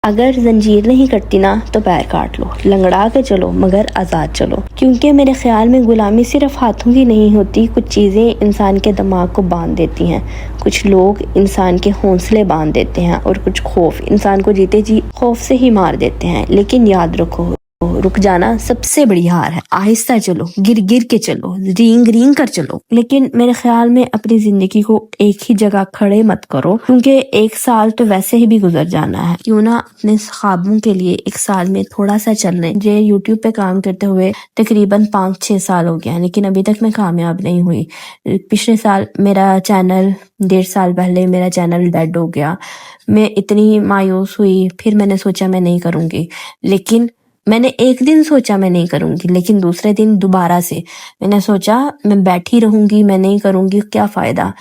अगर जंजीर नहीं कटती ना तो पैर काट लो, लंगड़ा के चलो मगर आज़ाद चलो। क्योंकि मेरे ख्याल में गुलामी सिर्फ हाथों की नहीं होती, कुछ चीज़ें इंसान के दिमाग को बांध देती हैं, कुछ लोग इंसान के हौसले बांध देते हैं और कुछ खौफ इंसान को जीते जी खौफ से ही मार देते हैं। लेकिन याद रखो, रुक जाना सबसे बड़ी हार है। आहिस्ता चलो, गिर गिर के चलो, रींग रींग कर चलो, लेकिन मेरे ख्याल में अपनी जिंदगी को एक ही जगह खड़े मत करो, क्योंकि एक साल तो वैसे ही भी गुजर जाना है। क्यों ना अपने ख्वाबों के लिए एक साल में थोड़ा सा चलने। मुझे यूट्यूब पे काम करते हुए तकरीबन 5-6 साल हो गया, लेकिन अभी तक मैं कामयाब नहीं हुई। पिछले साल मेरा चैनल, 1.5 साल पहले मेरा चैनल डेड हो गया। मैं इतनी मायूस हुई, फिर मैंने सोचा मैं नहीं करूंगी। लेकिन मैंने एक दिन सोचा मैं नहीं करूंगी, लेकिन दूसरे दिन दोबारा से मैंने सोचा मैं बैठी रहूंगी, मैं नहीं करूंगी, क्या फायदा,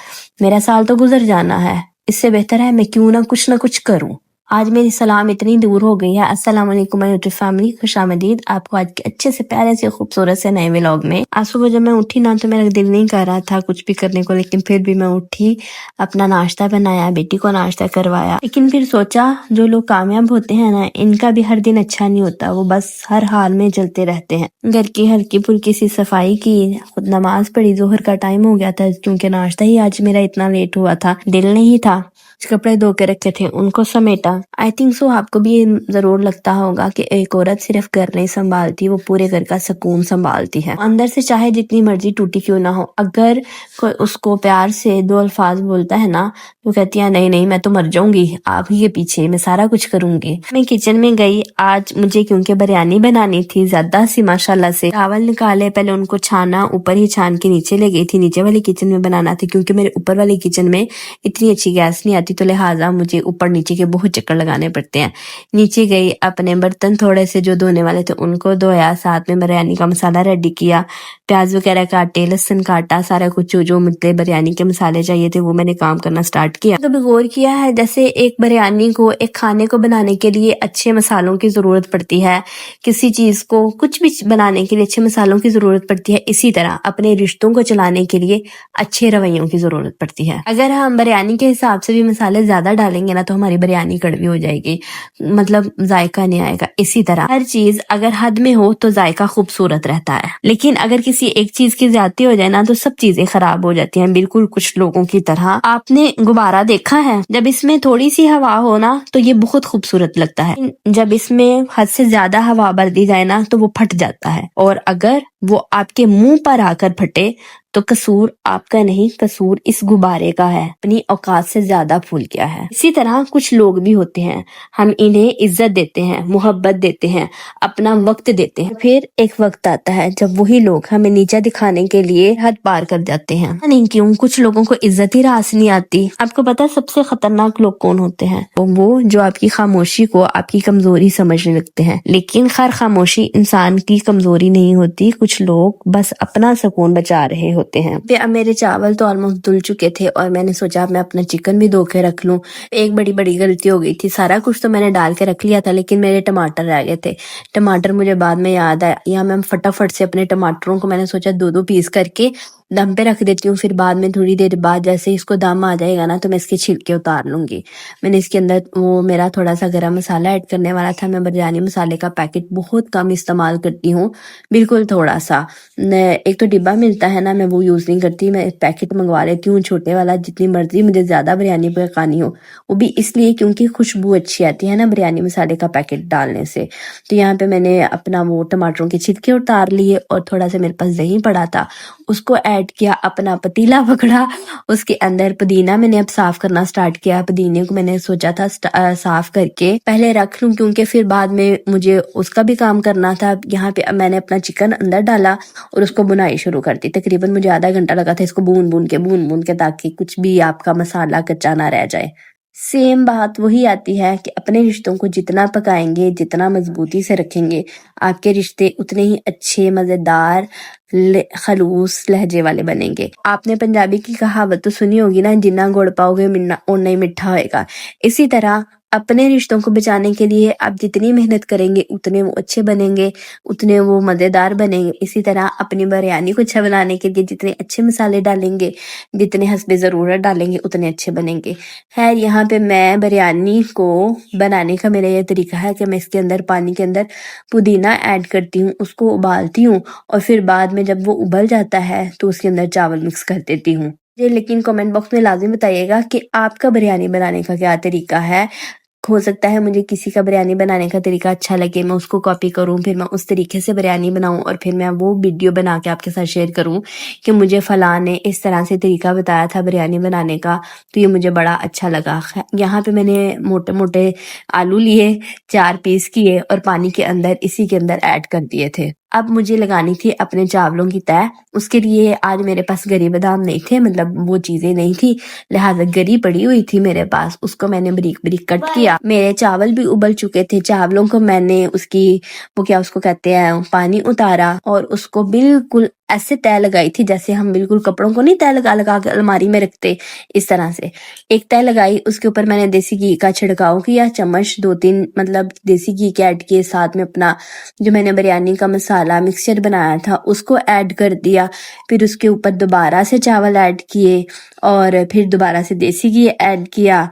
मेरा साल तो गुजर जाना है, इससे बेहतर है मैं क्यों ना कुछ करूं। आज मेरी सलाम इतनी दूर हो गई है। अस्सलाम वालेकुम माय यूट्यूब फैमिली, खुशामदीद आपको आज के अच्छे से प्यारे से खूबसूरत से नए व्लॉग में। आज सुबह जब मैं उठी ना तो मेरा दिल नहीं कर रहा था कुछ भी करने को, लेकिन फिर भी मैं उठी, अपना नाश्ता बनाया, बेटी को नाश्ता करवाया। लेकिन फिर सोचा जो लोग कामयाब होते हैं ना, इनका भी हर दिन अच्छा नहीं होता, वो बस हर हाल में चलते रहते हैं। घर की हल्की फुल्की सी सफाई की, खुद नमाज पढ़ी, जोहर का टाइम हो गया था, क्योंकि नाश्ता ही आज मेरा इतना लेट हुआ था, दिल नहीं था। कपड़े धो के रखे थे उनको समेटा। आई थिंक सो आपको भी ये जरूर लगता होगा कि एक औरत सिर्फ घर नहीं संभालती, वो पूरे घर का सुकून संभालती है। अंदर से चाहे जितनी मर्जी टूटी क्यों ना हो, अगर कोई उसको प्यार से 2 अल्फाज बोलता है ना, तो कहती है नहीं नहीं मैं तो मर जाऊंगी, आप ही के पीछे मैं सारा कुछ करूंगी। मैं किचन में गई आज, मुझे क्योंकि बिरयानी बनानी थी ज्यादा सी माशाल्लाह से। चावल निकाले, पहले उनको छाना, ऊपर ही छान के नीचे ले गई थी, नीचे वाली किचन में बनाना था, क्योंकि मेरे ऊपर वाली किचन में इतनी अच्छी गैस नहीं आती, तो लिहाजा मुझे ऊपर नीचे के बहुत चक्कर लगाने पड़ते हैं। नीचे गई, अपने बर्तन थोड़े से जो धोने वाले थे उनको धोया, साथ में बिरयानी का मसाला रेडी किया, प्याज वगैरह काटे, लहसुन काटा, सारा कुछ जो मुझे बिरयानी के मसाले चाहिए थे वो मैंने काम करना स्टार्ट किया। तो गौर किया है, जैसे एक बिरयानी को, एक खाने को बनाने के लिए अच्छे मसालों की जरूरत पड़ती है, किसी चीज को कुछ भी बनाने के लिए अच्छे मसालों की जरूरत पड़ती है, इसी तरह अपने रिश्तों को चलाने के लिए अच्छे रवैयों की जरूरत पड़ती है। अगर हम बिरयानी के हिसाब से भी मसाले ज्यादा डालेंगे ना तो हमारी बिरयानी कड़वी हो जाएगी, मतलब जायका नहीं आएगा। इसी तरह हर चीज अगर हद में हो तो जायका खूबसूरत रहता है, लेकिन अगर किसी एक चीज की ज्यादती हो जाए ना तो सब चीजें खराब हो जाती हैं, बिल्कुल कुछ लोगों की तरह। आपने गुब्बारा देखा है, जब इसमें थोड़ी सी हवा हो ना तो ये बहुत खूबसूरत लगता है, जब इसमें हद से ज्यादा हवा भर दी जाए ना तो वो फट जाता है, और अगर वो आपके मुंह पर आकर फटे तो कसूर आपका नहीं, कसूर इस गुब्बारे का है, अपनी औकात से ज्यादा फूल गया है। इसी तरह कुछ लोग भी होते हैं, हम इन्हें इज्जत देते हैं, मोहब्बत देते हैं, अपना वक्त देते हैं, फिर एक वक्त आता है जब वही लोग हमें नीचा दिखाने के लिए हद पार कर जाते हैं। नहीं क्यों कुछ लोगों को इज्जत ही रास नहीं आती। आपको पता है सबसे खतरनाक लोग कौन होते हैं? वो जो आपकी खामोशी को आपकी कमजोरी समझने लगते हैं, लेकिन खैर खामोशी इंसान की कमजोरी नहीं होती, कुछ लोग बस अपना सुकून बचा रहे होते हैं। अब मेरे चावल तो ऑलमोस्ट धुल चुके थे और मैंने सोचा मैं अपना चिकन भी धो के रख लूं। एक बड़ी गलती हो गई थी, सारा कुछ तो मैंने डाल के रख लिया था, लेकिन मेरे टमाटर रह गए थे। टमाटर मुझे बाद में याद आया, या मैं फटाफट से अपने टमाटरों को मैंने सोचा 2-2 पीस करके दम पे रख देती हूँ, फिर बाद में थोड़ी देर बाद जैसे इसको दम आ जाएगा ना तो मैं इसके छिलके उतार लूंगी। मैंने इसके अंदर वो मेरा थोड़ा सा गरम मसाला ऐड करने वाला था। मैं बिरयानी मसाले का पैकेट बहुत कम इस्तेमाल करती हूँ, बिल्कुल थोड़ा सा। एक तो डिब्बा मिलता है ना, मैं वो यूज नहीं करती, मैं पैकेट मंगवा लेती हूँ छोटे वाला, जितनी मर्जी मुझे ज्यादा बिरयानी पकानी हो, वो भी इसलिए क्योंकि खुशबू अच्छी आती है ना बिरयानी मसाले का पैकेट डालने से। तो यहाँ पे मैंने अपना वो टमाटरों के छिलके उतार लिए और थोड़ा सा मेरे पास दही पड़ा था उसको ऐड किया, अपना पतीला पकड़ा, उसके अंदर पुदीना मैंने अब साफ करना स्टार्ट किया। पुदीने को मैंने सोचा था साफ करके पहले रख लूं, क्योंकि फिर बाद में मुझे उसका भी काम करना था। यहाँ पे मैंने अपना चिकन अंदर डाला और उसको बुनाई शुरू कर दी। तकरीबन मुझे आधा घंटा लगा था इसको भून भून के ताकि कुछ भी आपका मसाला कच्चा ना रह जाए। सेम बात वही आती है कि अपने रिश्तों को जितना पकाएंगे, जितना मजबूती से रखेंगे, आपके रिश्ते उतने ही अच्छे, मजेदार, खलूस लहजे वाले बनेंगे। आपने पंजाबी की कहावत तो सुनी होगी ना, जिन्ना गुड़ पाओगे उन्ना ही मिठा होएगा। इसी तरह अपने रिश्तों को बचाने के लिए आप जितनी मेहनत करेंगे उतने वो अच्छे बनेंगे, उतने वो मज़ेदार बनेंगे। इसी तरह अपनी बिरयानी को अच्छा बनाने के लिए जितने अच्छे मसाले डालेंगे, जितने हस्बे ज़रूरत डालेंगे उतने अच्छे बनेंगे। खैर यहाँ पे मैं बिरयानी को बनाने का मेरा ये तरीका है कि मैं इसके अंदर पानी के अंदर पुदीना ऐड करती हूँ, उसको उबालती हूँ और फिर बाद में जब वो उबल जाता है तो उसके अंदर चावल मिक्स कर देती हूँ। ये लेकिन कमेंट बॉक्स में लाजिम बताइएगा कि आपका बिरयानी बनाने का क्या तरीका है। हो सकता है मुझे किसी का बिरयानी बनाने का तरीका अच्छा लगे, मैं उसको कॉपी करूँ, फिर मैं उस तरीके से बिरयानी बनाऊँ और फिर मैं वो वीडियो बना के आपके साथ शेयर करूँ कि मुझे फ़लाँ ने इस तरह से तरीका बताया था बिरयानी बनाने का, तो ये मुझे बड़ा अच्छा लगा। यहाँ पे मैंने मोटे मोटे आलू लिए, 4 पीस किए और पानी के अंदर इसी के अंदर ऐड कर दिए थे। अब मुझे लगानी थी अपने चावलों की तय। उसके लिए आज मेरे पास गरी बादाम नहीं थे, मतलब वो चीज़ें नहीं थी, लिहाजा गरी पड़ी हुई थी मेरे पास, उसको मैंने बारीक बारीक कट किया। मेरे चावल भी उबल चुके थे, चावलों को मैंने उसकी वो क्या उसको कहते हैं पानी उतारा और उसको बिल्कुल ऐसे तय लगाई थी जैसे हम बिल्कुल कपड़ों को नहीं तय लगा लगा के अलमारी में रखते, इस तरह से एक तय लगाई। उसके ऊपर मैंने देसी घी का छिड़काव किया, चम्मच 2-3 मतलब देसी घी के ऐड किए, साथ में अपना जो मैंने बिरयानी का मसाला मिक्सचर बनाया था उसको ऐड कर दिया। फिर उसके ऊपर दोबारा से चावल ऐड किए और फिर दोबारा से देसी घी ऐड किया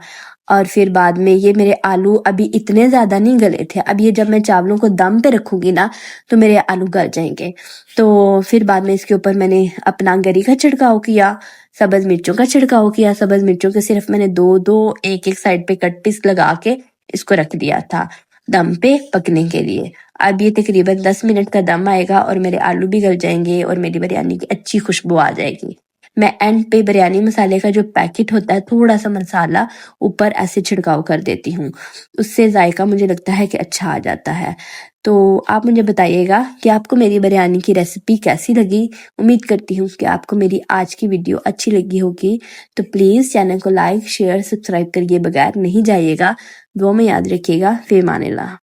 और फिर बाद में ये मेरे आलू अभी इतने ज़्यादा नहीं गले थे। अब ये जब मैं चावलों को दम पे रखूंगी ना तो मेरे आलू गल जाएंगे। तो फिर बाद में इसके ऊपर मैंने अपना गरी का छिड़काव किया, सब्ज़ मिर्चों का छिड़काव किया। सब्ज़ मिर्चों के सिर्फ मैंने 2-2 एक-एक साइड पे कट पीस लगा के इसको रख दिया था दम पे पकने के लिए। अब ये तकरीबन 10 मिनट का दम आएगा और मेरे आलू भी गल जाएंगे और मेरी बिरयानी की अच्छी खुशबू आ जाएगी। मैं एंड पे बिरयानी मसाले का जो पैकेट होता है थोड़ा सा मसाला ऊपर ऐसे छिड़काव कर देती हूँ, उससे जायका मुझे लगता है कि अच्छा आ जाता है। तो आप मुझे बताइएगा कि आपको मेरी बिरयानी की रेसिपी कैसी लगी। उम्मीद करती हूँ कि आपको मेरी आज की वीडियो अच्छी लगी होगी। तो प्लीज़ चैनल को लाइक शेयर सब्सक्राइब करिए बगैर नहीं जाइएगा। दुआ में याद रखिएगा। फ़िर मानेल्लाह।